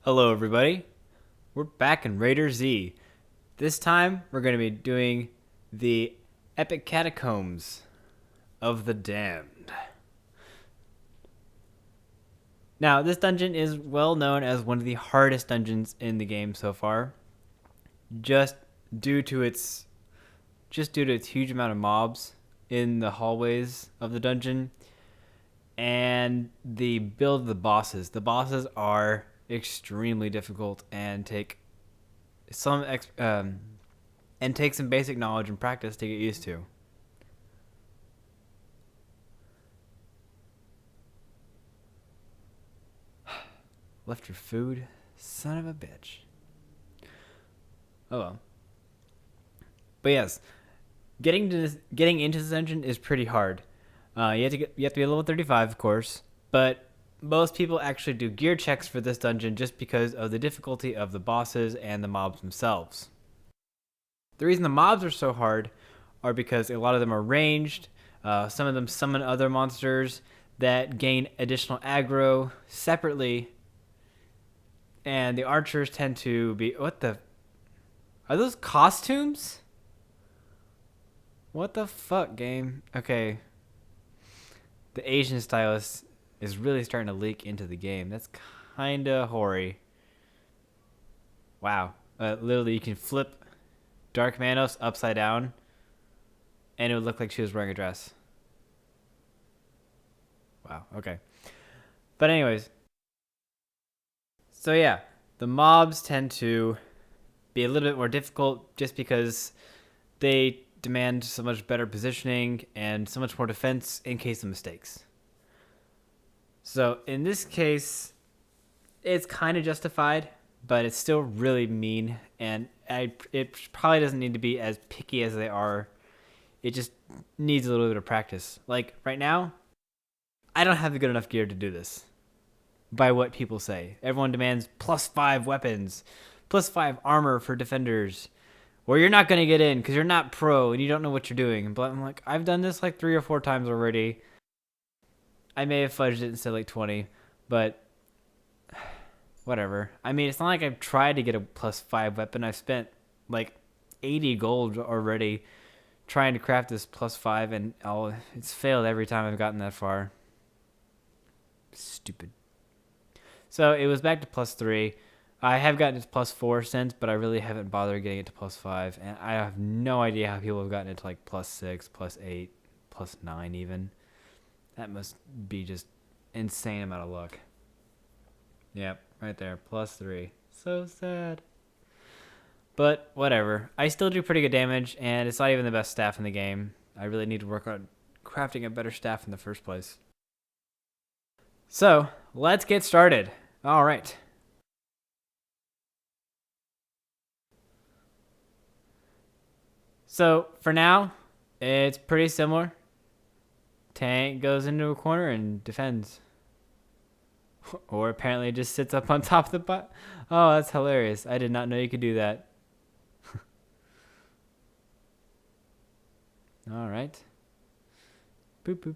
Hello everybody, we're back in RaiderZ. This time we're going to be doing the Epic Catacombs of the Damned. Now this dungeon is well known as one of the hardest dungeons in the game so far, just due to its huge amount of mobs in the hallways of the dungeon and the build of the bosses. The bosses are extremely difficult and take some basic knowledge and practice to get used to. Left your food, son of a bitch. Oh well. But yes, getting into this dungeon is pretty hard. You have to be level 35, of course, but most people actually do gear checks for this dungeon just because of the difficulty of the bosses and the mobs themselves. The reason the mobs are so hard are because a lot of them are ranged. Some of them summon other monsters that gain additional aggro separately, and the archers tend to be... What the... Are those costumes? What the fuck, game? Okay. The Asian stylist is really starting to leak into the game. That's kinda hoary. Wow. Literally, you can flip Dark Manos upside down, and it would look like she was wearing a dress. Wow, okay. But anyways. So yeah, the mobs tend to be a little bit more difficult just because they demand so much better positioning and so much more defense in case of mistakes. So in this case, it's kind of justified, but it's still really mean, and it probably doesn't need to be as picky as they are. It just needs a little bit of practice. Like right now, I don't have the good enough gear to do this, by what people say. Everyone demands +5 weapons, +5 armor for defenders, or you're not going to get in because you're not pro and you don't know what you're doing. But I'm like, I've done this like 3 or 4 times already. I may have fudged it instead of like 20, but whatever. I mean, it's not like I've tried to get a +5 weapon. I've spent like 80 gold already trying to craft this +5, and it's failed every time I've gotten that far. Stupid. So it was back to +3. I have gotten it to +4 since, but I really haven't bothered getting it to +5, and I have no idea how people have gotten it to like +6, +8, +9 even. That must be just insane amount of luck. Yep, right there, +3. So sad. But whatever. I still do pretty good damage, and it's not even the best staff in the game. I really need to work on crafting a better staff in the first place. So, let's get started. All right. So, for now, it's pretty similar. Tank goes into a corner and defends. Or apparently just sits up on top of the bot. Oh, that's hilarious. I did not know you could do that. All right. Boop, boop.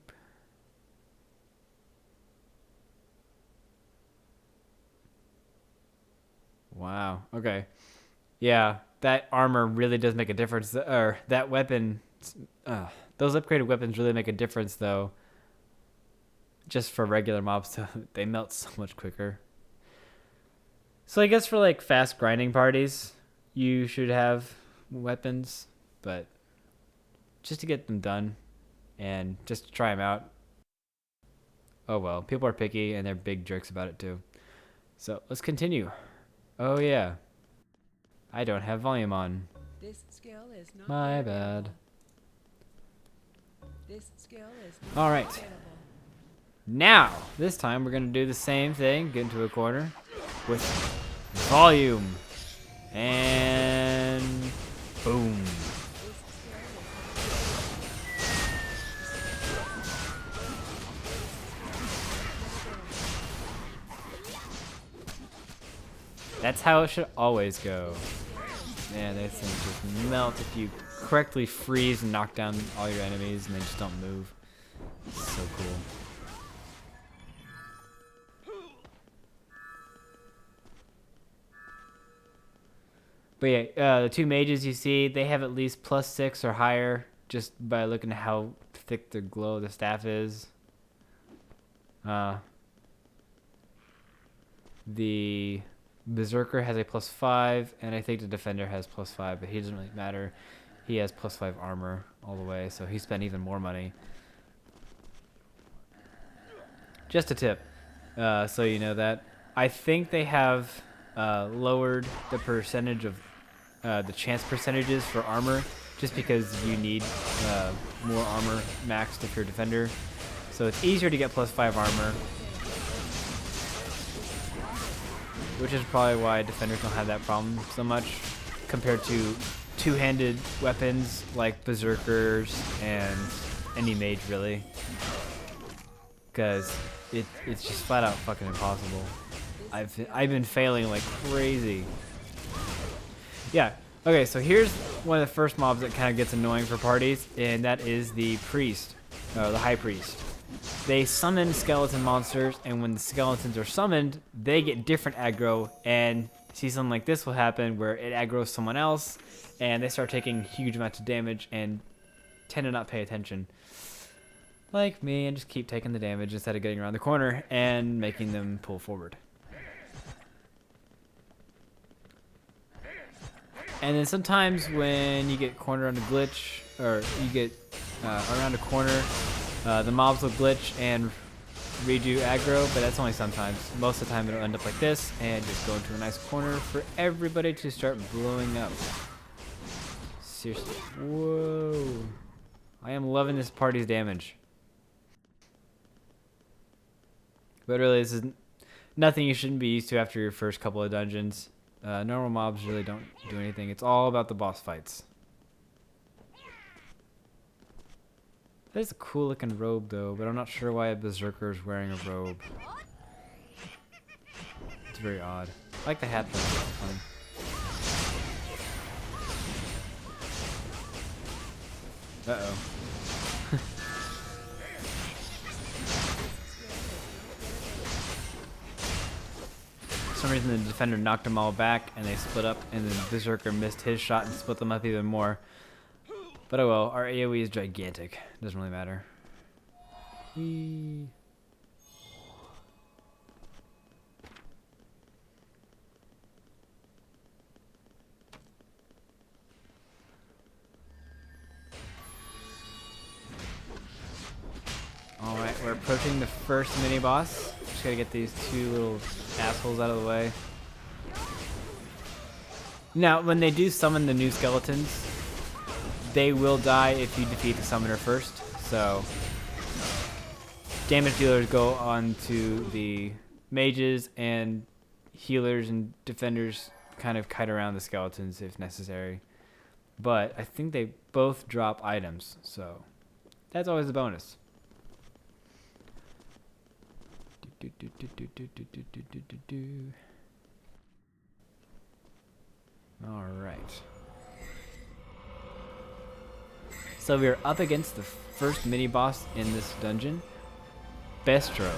Wow. Okay. Yeah, that armor really does make a difference. Or that weapon... those upgraded weapons really make a difference, though. Just for regular mobs, they melt so much quicker. So I guess for like fast grinding parties, you should have weapons, but just to get them done and just to try them out. Oh well, people are picky and they're big jerks about it too. So let's continue. Oh yeah, I don't have volume on. This skill is not My bad. This skill is not All right. available. Now, this time we're going to do the same thing, get into a corner with volume. And boom. That's how it should always go. Man, those things just melt if you correctly freeze and knock down all your enemies and they just don't move. It's so cool. But yeah, the two mages you see, they have at least +6 or higher just by looking at how thick the glow of the staff is. The Berserker has a +5, and I think the Defender has +5, but he doesn't really matter. He has +5 armor all the way, so he spent even more money. Just a tip, so you know that. I think they have lowered the percentage of the chance percentages for armor, just because you need more armor maxed if you're a defender. So it's easier to get +5 armor, which is probably why defenders don't have that problem so much compared to two-handed weapons like berserkers and any mage really, because it's just flat out fucking impossible. I've been failing like crazy. Yeah. Okay, so here's one of the first mobs that kind of gets annoying for parties, and that is the priest, the high priest. They summon skeleton monsters, and when the skeletons are summoned, they get different aggro, and see something like this will happen where it aggroes someone else, and they start taking huge amounts of damage and tend to not pay attention. Like me, and just keep taking the damage instead of getting around the corner and making them pull forward. And then sometimes when you get cornered on a glitch, or you get around a corner, the mobs will glitch and redo aggro, but that's only sometimes. Most of the time it'll end up like this and just go into a nice corner for everybody to start blowing up. Seriously. Whoa. I am loving this party's damage. But really, this is nothing you shouldn't be used to after your first couple of dungeons. Normal mobs really don't do anything. It's all about the boss fights. That is a cool looking robe though, but I'm not sure why a berserker is wearing a robe. It's very odd. I like the hat though. It's fun. Uh-oh. For some reason the defender knocked them all back and they split up, and then the berserker missed his shot and split them up even more. But oh well, our AoE is gigantic. Doesn't really matter. Whee. Alright, we're approaching the first mini-boss. Just gotta get these two little assholes out of the way. Now, when they do summon the new skeletons, they will die if you defeat the summoner first. So, damage dealers go on to the mages, and healers and defenders kind of kite around the skeletons if necessary. But I think they both drop items, so that's always a bonus. All right. So we're up against the first mini boss in this dungeon, Bestro.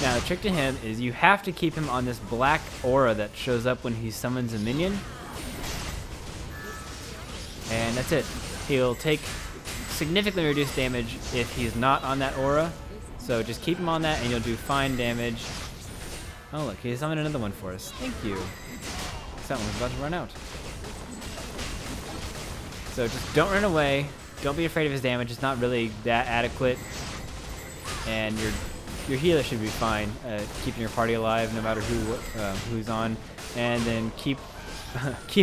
Now the trick to him is you have to keep him on this black aura that shows up when he summons a minion. And that's it. He'll take significantly reduced damage if he's not on that aura. So just keep him on that and you'll do fine damage. Oh look, he summoned another one for us. Thank you. That one was about to run out. So just don't run away. Don't be afraid of his damage. It's not really that adequate. And your healer should be fine, keeping your party alive no matter who's on. And then keep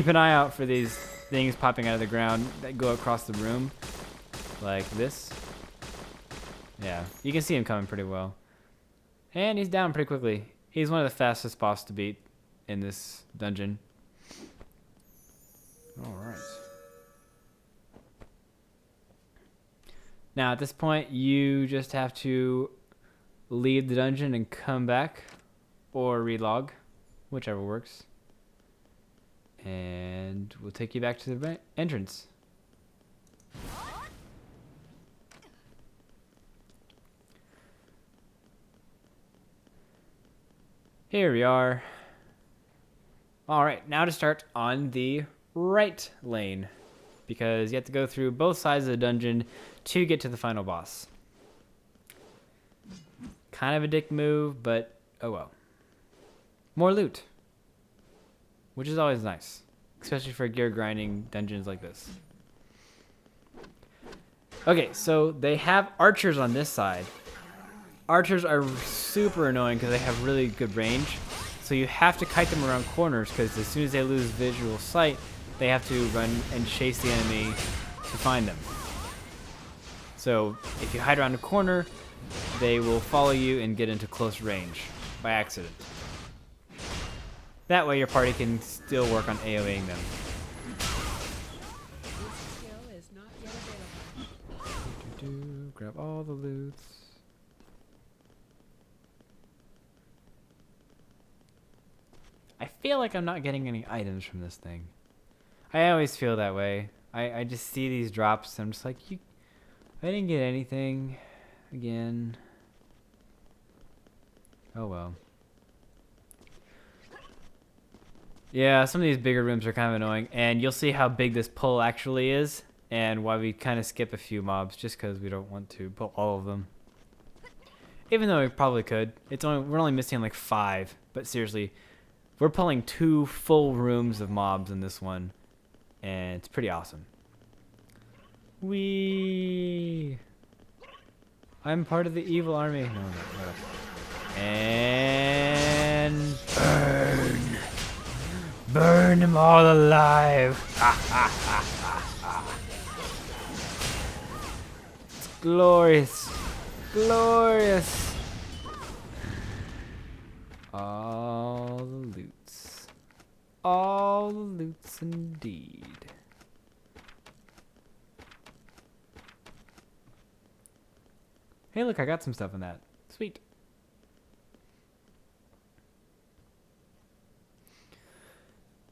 an eye out for these things popping out of the ground that go across the room, like this. Yeah, you can see him coming pretty well. And he's down pretty quickly. He's one of the fastest boss to beat in this dungeon. Alright. Now at this point, you just have to leave the dungeon and come back, or relog, whichever works. And we'll take you back to the entrance. Here we are. All right, now to start on the right lane, because you have to go through both sides of the dungeon to get to the final boss. Kind of a dick move, but oh well. More loot, which is always nice, especially for gear grinding dungeons like this. Okay, so they have archers on this side. Archers are super annoying because they have really good range. So you have to kite them around corners because as soon as they lose visual sight, they have to run and chase the enemy to find them. So if you hide around a corner, they will follow you and get into close range by accident. That way your party can still work on AoEing them. This skill is not yet available. Grab all the loots. I feel like I'm not getting any items from this thing. I always feel that way. I just see these drops and I'm just like, I didn't get anything again. Oh well. Yeah, some of these bigger rooms are kind of annoying, and you'll see how big this pull actually is and why we kind of skip a few mobs just because we don't want to pull all of them. Even though we probably could. We're only missing like 5, but seriously, we're pulling 2 full rooms of mobs in this one, and it's pretty awesome. I'm part of the evil army. No. And burn them all alive. It's glorious. All the loots indeed. Hey, look, I got some stuff in that. Sweet.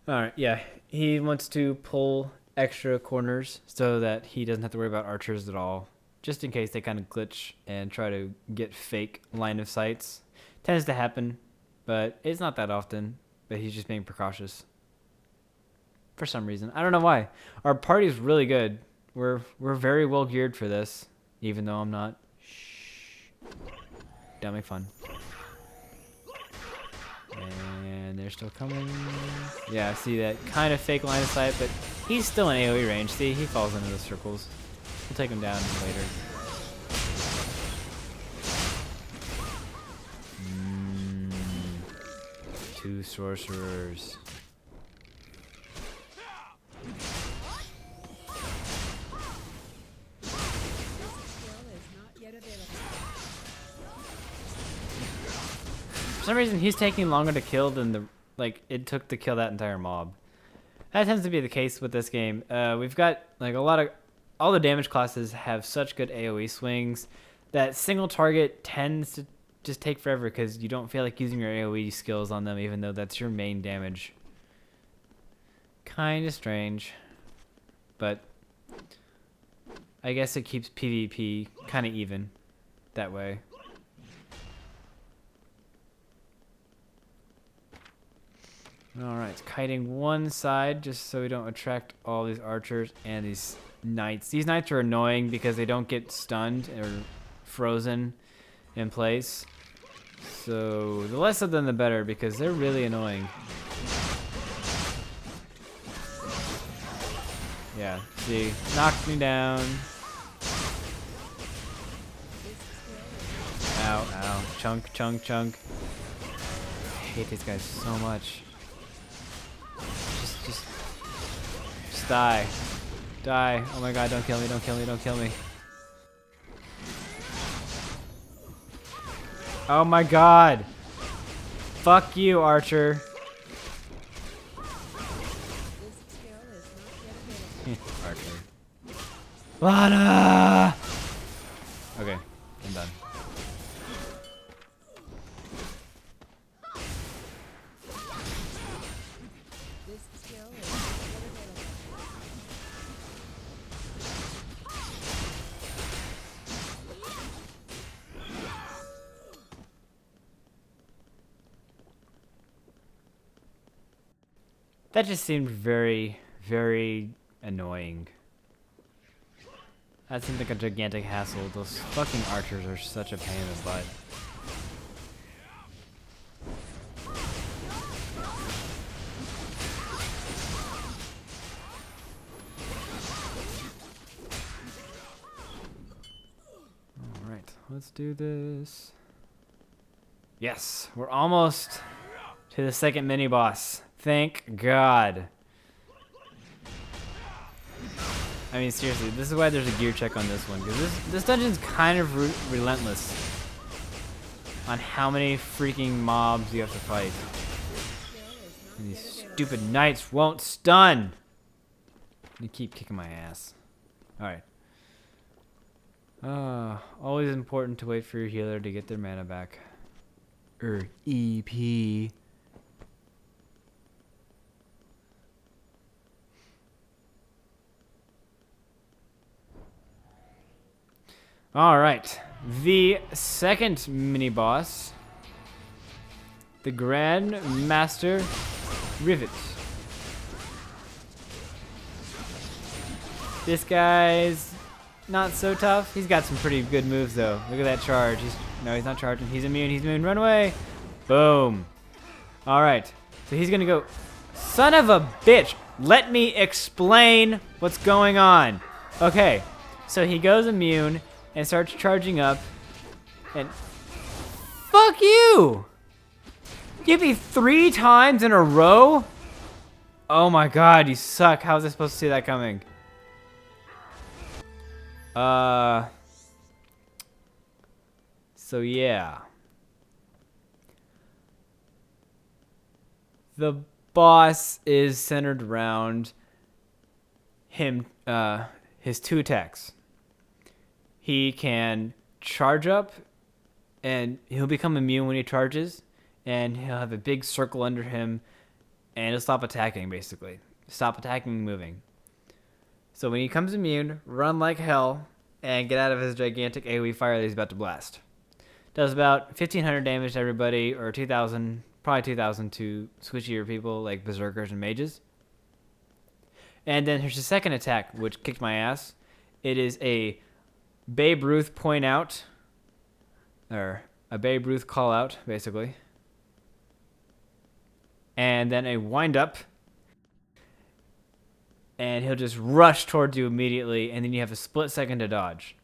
Alright, yeah. He wants to pull extra corners so that he doesn't have to worry about archers at all. Just in case they kind of glitch and try to get fake line of sights. Tends to happen, but it's not that often. But he's just being precautious. For some reason. I don't know why. Our party's really good. We're very well geared for this. Even though I'm not. That'll make fun. And they're still coming. Yeah, see that kind of fake line of sight, but he's still in AoE range. See, he falls into the circles. We'll take him down later. 2 sorcerers. For some reason, he's taking longer to kill than it took to kill that entire mob. That tends to be the case with this game. We've got like all the damage classes have such good AoE swings that single target tends to just take forever because you don't feel like using your AoE skills on them, even though that's your main damage. Kind of strange, but I guess it keeps PvP kind of even that way. Alright, kiting one side just so we don't attract all these archers and these knights. These knights are annoying because they don't get stunned or frozen in place. So the less of them the better because they're really annoying. Yeah, see, knocked me down. Ow, chunk. I hate these guys so much. Just die. Oh my god, don't kill me. Oh my god. Fuck you, Archer. Archer. Lana! Okay, I'm done. That just seemed very, very annoying. That seemed like a gigantic hassle. Those fucking archers are such a pain in the butt. Alright, let's do this. Yes, we're almost to the second mini-boss. Thank God. I mean, seriously, this is why there's a gear check on this one, because this dungeon's kind of relentless on how many freaking mobs you have to fight. And these stupid knights won't stun! They keep kicking my ass. Alright. Always important to wait for your healer to get their mana back. EP. Alright, the second mini-boss, the Grand Master Rivet. This guy's not so tough. He's got some pretty good moves though. Look at that charge. No, he's not charging. He's immune. Run away. Boom. Alright, so he's gonna go. Son of a bitch. Let me explain what's going on. Okay, so he goes immune and starts charging up, and fuck you! Give me 3 times in a row? Oh my god, you suck. How was I supposed to see that coming? So yeah. The boss is centered around him, his 2 attacks. He can charge up, and he'll become immune when he charges, and he'll have a big circle under him, and he'll stop attacking, basically. Stop attacking and moving. So when he comes immune, run like hell, and get out of his gigantic AoE fire that he's about to blast. Does about 1,500 damage to everybody, or 2,000, probably 2,000 to switchier people like berserkers and mages. And then here's the second attack, which kicked my ass. It is a Babe Ruth point out, or a Babe Ruth call out, basically. And then a wind up, and he'll just rush towards you immediately, and then you have a split second to dodge.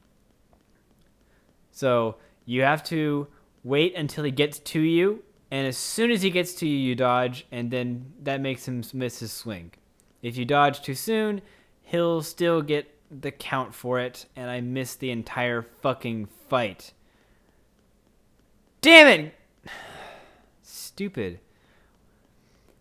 So you have to wait until he gets to you, and as soon as he gets to you, you dodge, and then that makes him miss his swing. If you dodge too soon, he'll still get the count for it, and I missed the entire fucking fight. Damn it! Stupid.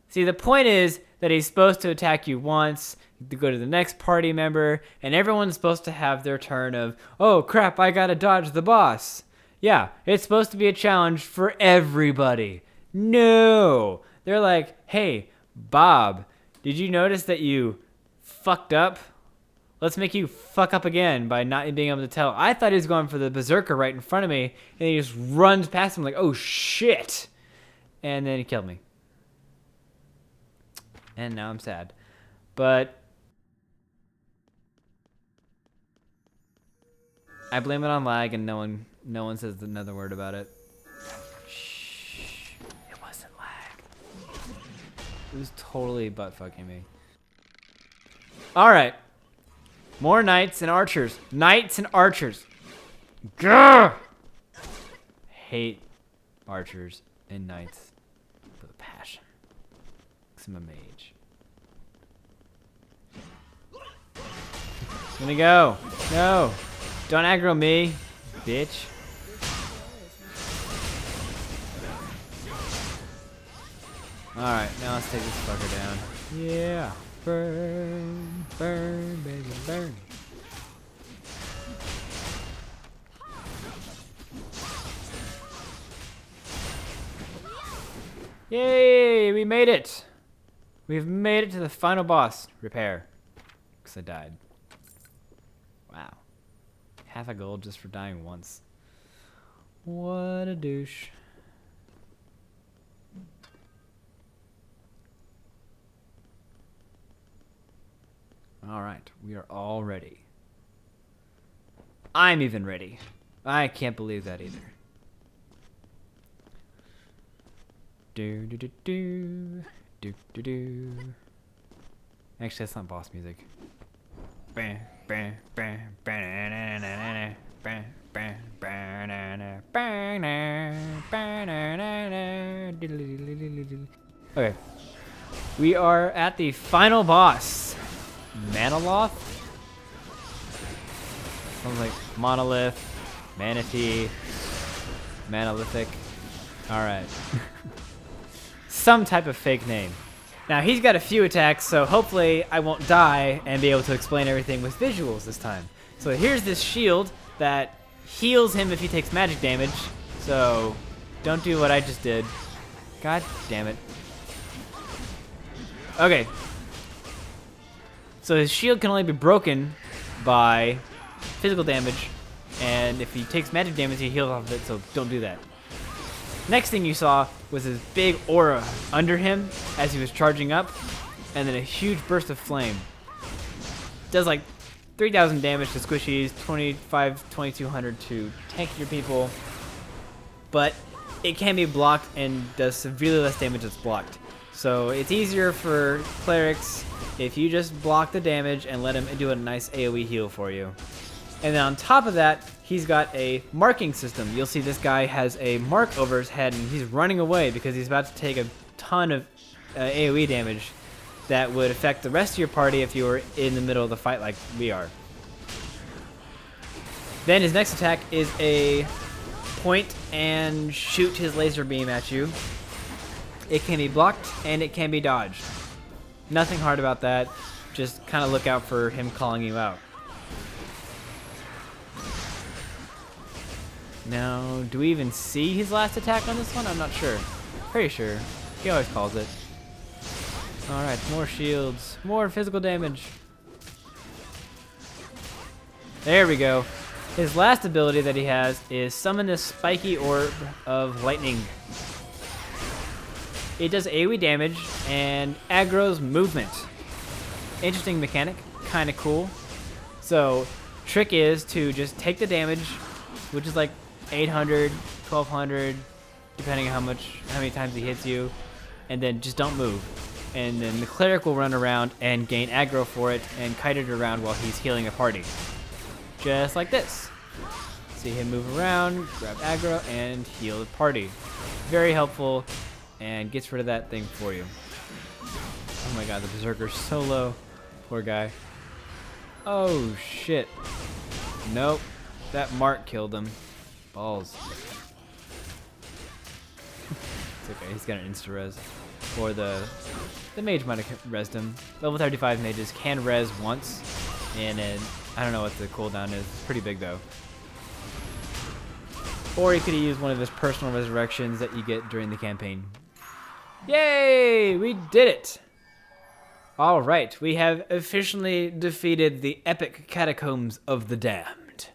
See, the point is that he's supposed to attack you once, to go to the next party member, and everyone's supposed to have their turn of, oh crap, I gotta dodge the boss. Yeah, it's supposed to be a challenge for everybody. No! They're like, hey, Bob, did you notice that you fucked up? Let's make you fuck up again by not being able to tell. I thought he was going for the berserker right in front of me, and he just runs past him like, oh shit! And then he killed me. And now I'm sad. But I blame it on lag, and no one says another word about it. Shh. It wasn't lag. It was totally butt fucking me. Alright. More knights and archers. Knights and archers. Grr! Hate archers and knights with a passion. Because I'm a mage. Gonna go. No. Don't aggro me, bitch. Alright, now let's take this fucker down. Yeah. Burn, burn, baby, burn. Yay, we made it. We've made it to the final boss. Repair. Because I died. Wow. Half a gold just for dying once. What a douche. right, we are all ready. I'm even ready. I can't believe that either. Do do do do do do do. Actually, that's not boss music. Okay, we are at the final boss, Manaloth. Sounds like monolith, manatee, monolithic. All right. Some type of fake name. Now he's got a few attacks, so hopefully I won't die and be able to explain everything with visuals this time. So here's this shield that heals him if he takes magic damage. So don't do what I just did. God damn it. Okay. So his shield can only be broken by physical damage, and if he takes magic damage, he heals off of it, so don't do that. Next thing you saw was his big aura under him as he was charging up, and then a huge burst of flame. Does like 3,000 damage to squishies, 2,200 to tankier people, but it can be blocked and does severely less damage that's blocked. So it's easier for clerics if you just block the damage and let him do a nice AoE heal for you. And then on top of that, he's got a marking system. You'll see this guy has a mark over his head, and he's running away because he's about to take a ton of AoE damage that would affect the rest of your party if you were in the middle of the fight like we are. Then his next attack is a point and shoot his laser beam at you. It can be blocked and it can be dodged. Nothing hard about that. Just kind of look out for him calling you out. Now, do we even see his last attack on this one? I'm not sure. Pretty sure. He always calls it. Alright, more shields. More physical damage. There we go. His last ability that he has is summon this spiky orb of lightning. It does AoE damage and aggro's movement. Interesting mechanic. Kind of cool. So, trick is to just take the damage, which is like 800, 1200, depending on how many times he hits you, and then just don't move. And then the cleric will run around and gain aggro for it and kite it around while he's healing a party. Just like this. See him move around, grab aggro, and heal the party. Very helpful, and gets rid of that thing for you. Oh my god, the berserker's so low. Poor guy. Oh shit. Nope. That mark killed him. Balls. It's okay, he's got an insta-res. Or the mage might have rezzed him. Level 35 mages can res once, and then I don't know what the cooldown is. It's pretty big though. Or he could have used one of his personal resurrections that you get during the campaign. Yay! We did it! Alright, we have officially defeated the Epic Catacombs of the Damned.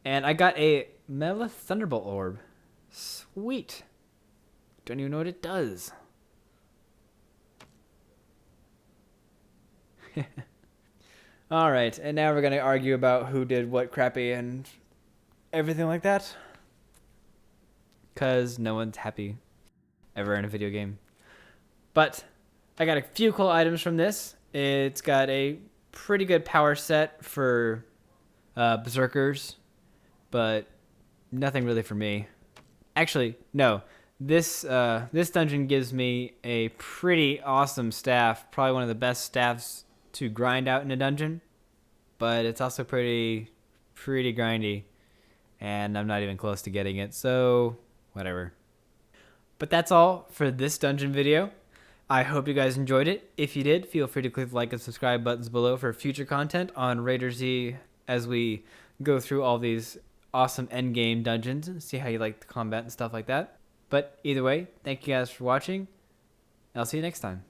And I got a Mela Thunderbolt Orb. Sweet. Don't even know what it does. Alright, and now we're going to argue about who did what crappy and everything like that. Because no one's happy ever in a video game. But I got a few cool items from this. It's got a pretty good power set for berserkers, but nothing really for me. Actually, no. This dungeon gives me a pretty awesome staff, probably one of the best staffs to grind out in a dungeon, but it's also pretty grindy, and I'm not even close to getting it, so whatever. But that's all for this dungeon video. I hope you guys enjoyed it. If you did, feel free to click the like and subscribe buttons below for future content on RaiderZ as we go through all these awesome endgame dungeons and see how you like the combat and stuff like that. But either way, thank you guys for watching. I'll see you next time.